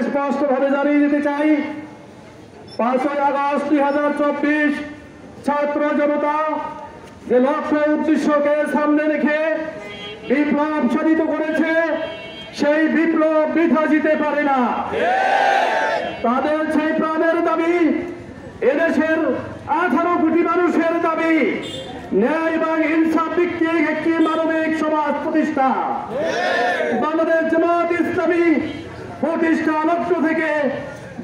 স্পষ্টভাবে জানিয়ে দিতে চাই, 5ই আগস্ট 2024 ছাত্র জনতা যে লক্ষ্য উদ্দেশ্যকে সামনে রেখে বিপ্লব সাধিত করেছে, সেই বিপ্লব বৃথা যেতে পারে না। তাদের সেই প্রাণের দাবি, এদেশের 18 কোটি মানুষের দাবি, ন্যায় এবং ইনসাফ ভিত্তিক একটি মানবিক সমাজ প্রতিষ্ঠা। বাংলাদেশ জামাত ইসলামী প্রতিষ্ঠা লক্ষ্য থেকে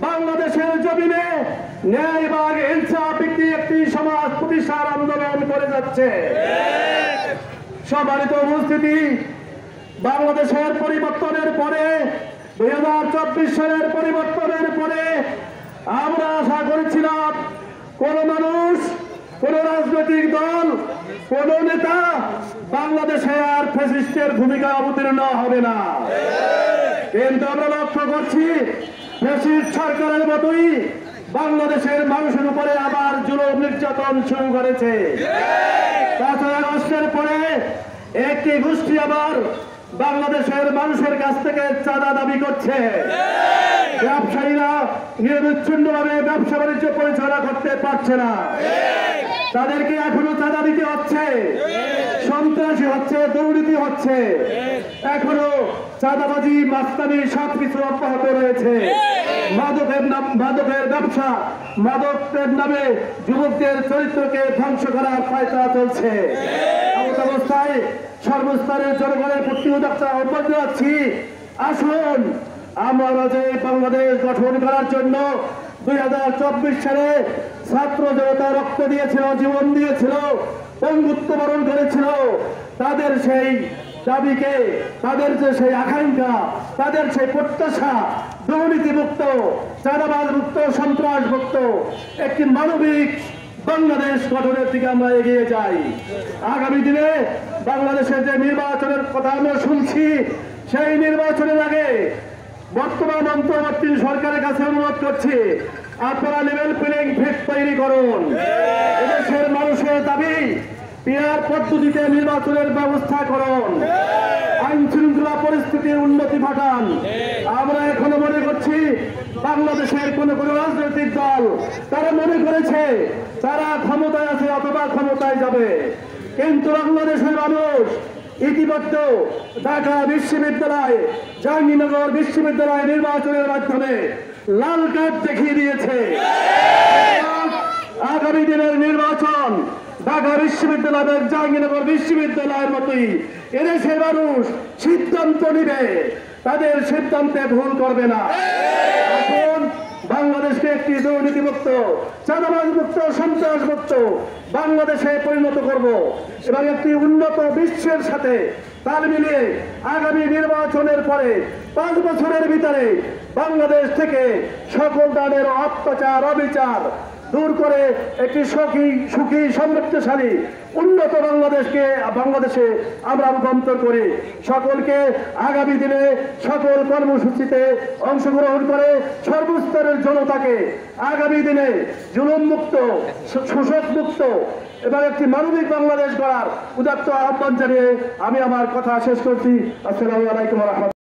বাংলাদেশের জমিনে ন্যায় এবং ইনসাফ ভিত্তিক একটি সমাজ প্রতিষ্ঠার আন্দোলন করে যাচ্ছে। সম্মানিত উপস্থিতি, বাংলাদেশের পরিবর্তনের পরে 2024 সালের পরিবর্তনের পরে আমরা আশা করেছিলাম কোন মানুষ, কোন রাজনৈতিক দল, কোন নেতা বাংলাদেশে আর ফ্যাসিস্টের ভূমিকা অবতীর্ণ হবে না। কিন্তু আমরা লক্ষ্য করছি ফ্যাসিস্ট সরকারের মতোই বাংলাদেশের মানুষের উপরে আবার জুলুম নির্যাতন শুরু করেছে। 5ই আগস্টের পরে একটি গোষ্ঠী আবার বাংলাদেশের মানুষের কাছ থেকে চাঁদা দাবি করছে। ব্যবসায়ীরা নিরবিচ্ছিন্নভাবে ব্যবসা বাণিজ্য পরিচালনা করতে পারছে না, তাদেরকে এখনো চাঁদা দিতে হচ্ছে, সন্ত্রাসী হচ্ছে, দুর্নীতি হচ্ছে, এখনো চাঁদাবাজি, মাস্তানি সবকিছু অব্যাহত রয়েছে। মাদকের ব্যবসা, মাদকের নামে যুবকদের চরিত্রকে ধ্বংস করার ফায়দা চলছে। এমন অবস্থায় সর্বস্তরের জনগণের প্রতি আহ্বান জানাচ্ছি, আসুন আমরা যে বাংলাদেশ গঠন করার জন্য 2024 সালে ছাত্র জনতা রক্ত দিয়েছিল, জীবন দিয়েছিল, বন্ধুত্ব বরণ করেছিল, তাদের সেই দাবিকে, তাদের যে সেই আকাঙ্ক্ষা, তাদের সেই প্রত্যাশা দুর্নীতিমুক্ত, চাঁদাবাজ মুক্ত, সন্ত্রাস মুক্ত একটি মানবিক বাংলাদেশ গঠনের দিকে আমরা এগিয়ে যাই। আগামী দিনে বাংলাদেশের যে নির্বাচনের কথা আমরা শুনছি, সেই নির্বাচনের আগে বর্তমান অন্তর্বর্তী সরকারের কাছে অনুরোধ করছি, আপনারা লেভেল প্লেইং ফিল্ড তৈরি করুন। এদেশের মানুষের দাবি পিয়ার পদ্ধতিতে নির্বাচনের ব্যবস্থা করুন, আইন শৃঙ্খলা পরিস্থিতির উন্নতি ঘটান। আমরা এখনো মনে করছি বাংলাদেশের কোন রাজনৈতিক দল তারা মনে করেছে তারা ক্ষমতায় আছে অথবা ক্ষমতায় যাবে, কিন্তু বাংলাদেশের মানুষ ইতিমধ্যে ঢাকা বিশ্ববিদ্যালয়, জাহাঙ্গীরনগর বিশ্ববিদ্যালয় নির্বাচনের মাধ্যমে লাল কার্ড দেখিয়ে দিয়েছে। আগামী দিনের নির্বাচন ঢাকা বিশ্ববিদ্যালয়ের, জাহাঙ্গীরনগর বিশ্ববিদ্যালয়ের মতোই এদেশের মানুষ সিদ্ধান্ত নিবে, তাদের সিদ্ধান্তে ভুল করবে না। এখন বাংলাদেশকে একটি দুর্নীতিমুক্ত, চাঁদাবাজ মুক্ত, সন্ত্রাস মুক্ত বাংলাদেশে পরিণত করব এবং একটি উন্নত বিশ্বের সাথে তাল মিলিয়ে আগামী নির্বাচনের পরে 5 বছরের ভিতরে বাংলাদেশ থেকে সকল ধরনের অত্যাচার, অবিচার দূর করে একটি সুখী, সমৃদ্ধশালী, উন্নত বাংলাদেশে আমরা রূপান্তর করি। সকলকে আগামী দিনে সকল কর্মসূচিতে অংশগ্রহণ করে সর্বস্তরের জনতাকে আগামী দিনে জুলুম মুক্ত, শোষক মুক্ত এবং একটি মানবিক বাংলাদেশ গড়ার উদাত্ত আহ্বান জানিয়ে আমি আমার কথা শেষ করছি। আসসালামু আলাইকুম ওয়া রাহমাতুল্লাহ।